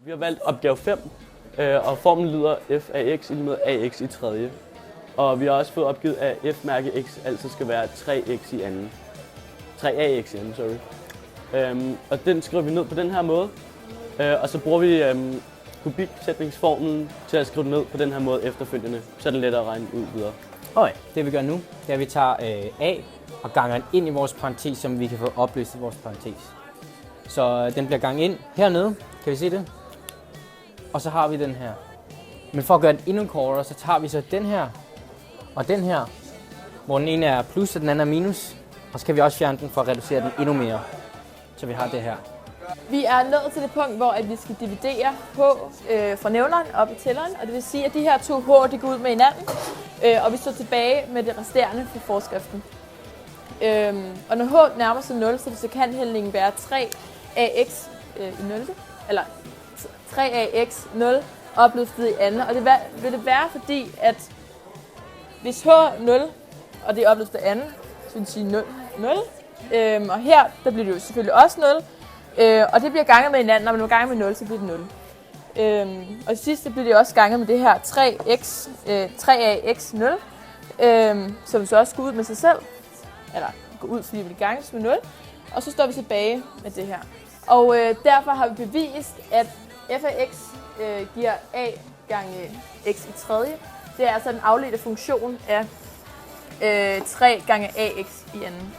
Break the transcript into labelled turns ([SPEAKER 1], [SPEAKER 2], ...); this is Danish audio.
[SPEAKER 1] Vi har valgt opgave 5, og formlen lyder f af x lig med ax i tredje. Og vi har også fået opgivet, at f mærke x altså skal være 3x i anden. 3ax i anden, sorry. Og den skriver vi ned på den her måde. Og så bruger vi kubiksætningsformlen til at skrive den ned på den her måde efterfølgende. Så er det lettere at regne ud videre.
[SPEAKER 2] Okay, det vi gør nu, det er, at vi tager a og ganger den ind i vores parentes, som vi kan få opløst i vores parentes. Så den bliver ganget ind hernede, kan vi se det? Og så har vi den her. Men for at gøre den endnu kortere, så tager vi så den her og den her, hvor den ene er plus og den anden er minus. Og så kan vi også fjerne den for at reducere den endnu mere, så vi har det her.
[SPEAKER 3] Vi er nået til det punkt, hvor vi skal dividere h fra nævneren op i tælleren, og det vil sige, at de her to h de går ud med hinanden, og vi står tilbage med det resterende fra forskriften. Og når h nærmer sig 0, så kan hældningen være 3ax i 0, eller 3ax 0 opløftet i anden, og det vil det være, fordi at hvis h er 0, og det er opløftet i anden, så vil det sige 0, 0. Og her der bliver det jo selvfølgelig også 0, og det bliver ganget med hinanden, når man ganger med 0, så bliver det 0. Og til sidst bliver det også ganget med det her 3ax 0, som så også går ud med sig selv, eller går ud, fordi det bliver ganget med 0, og så står vi tilbage med det her. Og derfor har vi bevist, at f af x giver a gange x i tredje. Det er altså en afledt funktion af 3 gange ax i anden.